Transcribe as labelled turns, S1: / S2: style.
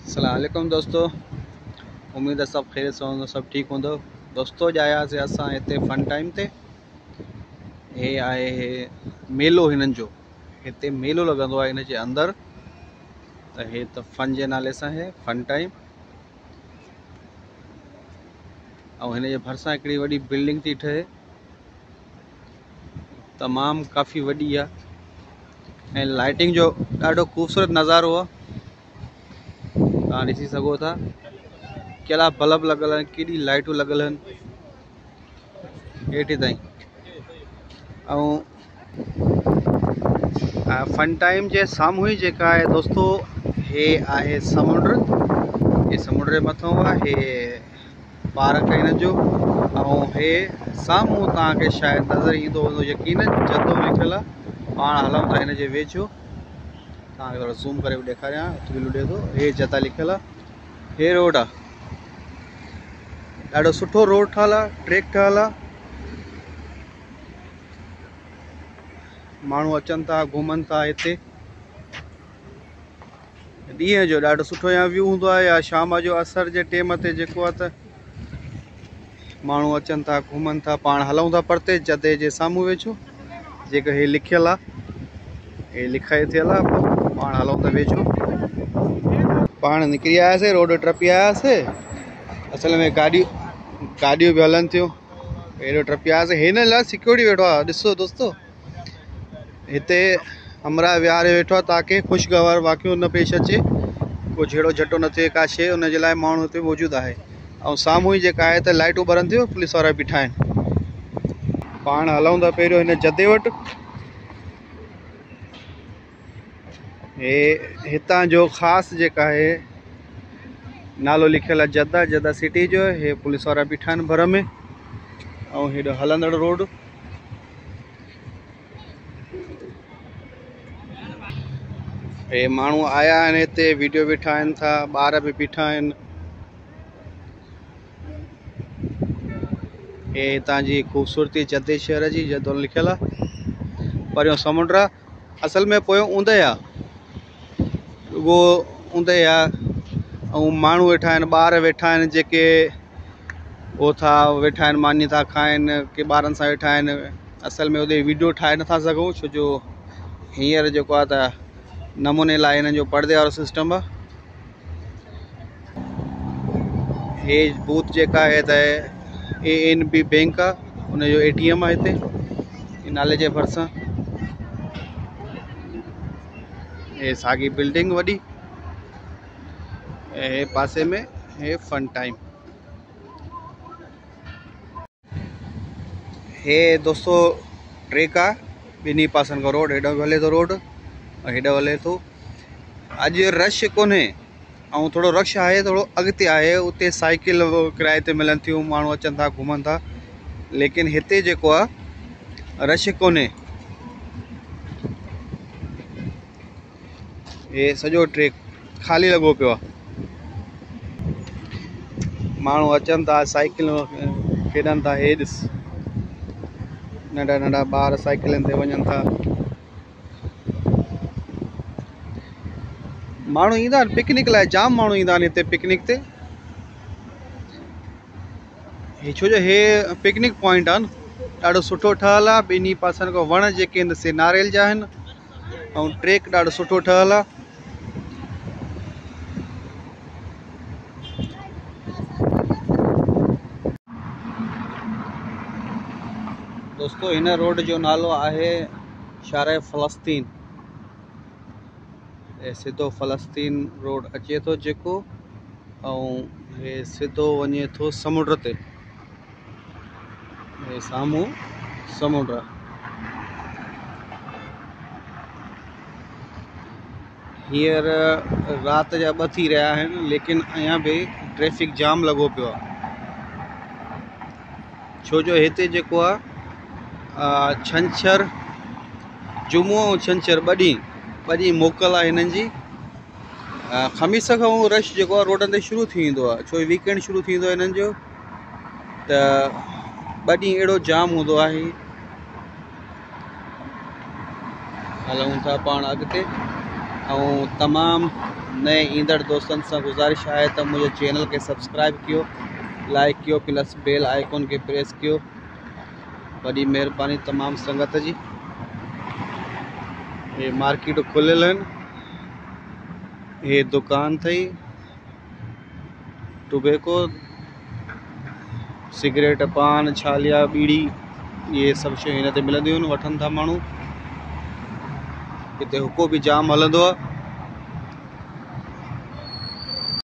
S1: अस्सलाम वालेकुम दोस्तों, उम्मीद है सब खैर से होंदो, सब ठीक होंदो। दोस्तों आयासीं असां हिते फन टाइम ते। हे आहे मेलो, हिननि जो हिते मेलो लॻंदो आहे हिन जे अंदरि। त हे त फन जे नाले सां आहे फन टाइम। ऐं हिन जे भरिसां हिकिड़ी वॾी बिल्डिंग थी ठहे, तमामु काफ़ी वॾी आहे। ऐं लाइटिंग जो ॾाढो ख़ूबसूरत नज़ारो आहे। तव्हां ॾिसी सघो था कहिड़ा बल्ब लॻल आहिनि, केॾी लाइटूं लॻल आहिनि हेठि ताईं। ऐं फन टाइम जे साम्हूं ई जेका आहे दोस्तों, हे आहे समुंड। हे समुंड जे मथां आहे, हे पार्क आहे हिन जो। ऐं हे साम्हूं तव्हांखे शायदि नज़र ईंदो हूंदो यकीनन जदो लिखियलु आहे। पाण हलूं था हिन जे वेझो, तव्हांखे थोरो ज़ूम करे बि ॾेखारियां, मिले थो हे जता लिखियलु आहे। हे रोड आहे, ॾाढो सुठो रोड ठहियलु आहे, ट्रैक ठहियलु आहे। माण्हू अचनि था, घुमनि था हिते। ॾींहं जो ॾाढो सुठो या व्यू हूंदो आहे, या शाम जो असर जे टाइम ते जेको आहे त माण्हू अचनि था, घुमनि था। पाण हलूं था परते जदे जे साम्हूं वेझो जेको हे लिखियलु आहे, हे लिखाई थियल आहे। पोइ पाण हलूं था वेझो, पाण निकिरी आयासीं, रोड टपी आयासीं। असल में गाॾियूं बि हलनि थियूं, हेॾो टपी आयासीं। हिन लाइ सिक्योरिटी वेठो आहे। ॾिसो दोस्तों, हिते हमरा विहारे वेठो आहे ताकि ख़ुशगवार वाक़ियो न पेश अचे, को झेड़ो झटो न थिए का शइ, उन जे लाइ माण्हू हिते मौजूदु आहे। ऐं साम्हूं ई जेका आहे त लाइटूं ॿरनि थियूं, पुलिस वारा बीठा आहिनि। पाण हलूं था पहिरियों हिन जदे वटि। हे हितां जो ख़ासि जेका आहे नालो लिखियलु आहे जदा, जदा सिटी जो। हे पुलिस वारा बीठा आहिनि भर में। ऐं हेॾो हलंदड़ रोड। हे माण्हू आया आहिनि हिते, वीडियो बि ठाहिनि था, ॿार बि बीठा आहिनि। हे हितां जी ख़ूबसूरती जदे शहर जी, जदो लिखियलु आहे। परियों समुंड आहे, असल में पोयों ऊंदहि आहे, उहो ऊंदहि आहे। ऐं माण्हू वेठा आहिनि, ॿार वेठा आहिनि, जेके उहो था वेठा आहिनि, मानी था खाइनि, के ॿारनि सां वेठा आहिनि। असल में उते वीडियो ठाहे नथा सघूं, छो जो हींअर जेको आहे त नमूने लाइ हिननि जो परदे वारो सिस्टम आहे। हे बूथ जेका आहे त ANB बैंक आहे, उनजो ATM आहे हिते नाले जे भरिसां। हे साॻी बिल्डिंग वॾी, ऐं हे पासे में हे फन टाइम। हे दोस्तों ट्रैक आहे, ॿिन्ही पासनि खां रोड, हेॾो हले थो रोड ऐं हेॾो हले थो। अॼु रश कोन्हे, ऐं थोरो रश आहे, थोरो अॻिते आहे। उते साइकिल किराए ते मिलनि थियूं, माण्हू अचनि था, घुमनि था। लेकिन हिते जेको आहे रश कोन्हे। हे सॼो ट्रैक ख़ाली लॻो पियो आहे। माण्हू अचनि था, साइकिल खेॾनि था। हे ॾिस, नंढा नंढा ॿार साइकिलनि ते वञनि था। माण्हू ईंदा आहिनि पिकनिक लाइ, जाम माण्हू ईंदा आहिनि हिते पिकनिक ते। छो जो हे पिकनिक पॉइंट आहे न, ॾाढो सुठो ठहियलु आहे। ॿिन्ही पासनि खां वण जेके आहिनि से नारियल जा आहिनि, ऐं ट्रैक ॾाढो सुठो ठहियलु आहे। दोस्तों हिन रोड जो नालो आहे शारे फ़लस्तीन। हे सिधो फ़लस्तीन रोड अचे थो जेको, ऐं हे सिधो वञे थो समुंड ते। हे साम्हूं समुंड आहे। हींअर राति जा 2 थी रहिया आहिनि, लेकिन अञा बि ट्रैफिक जाम लॻो पियो आहे। छो जो हिते जेको आहे छंछरु, जुमो ऐं छंछरु ॿ ॾींहं मोकल आहे हिननि जी। ख़मीस खां रश जेको आहे रोडनि ते शुरू थी वेंदो आहे, छो वीकेंड शुरू थींदो आहे हिननि जो। त 2 ॾींहं अहिड़ो जाम हूंदो आहे। हलूं था पाण अॻिते। और तमाम नए ईंदड़ दोस्तन से गुजारिश है तो मुझे चैनल के सब्सक्राइब कियो, लाइक कियो, प्लस बेल आइकॉन के प्रेस कियो। बड़ी मेहरबानी तमाम संगत जी। ये मार्केट खुलियल है, ये दुकान थी टोबैको, सिगरेट, पान, छालिया, बीड़ी, ये सब शयूं इन ते मिलंदियूं आहिनि, वठनि था माण्हू। हिते हुको भी जाम हलंदो आहे।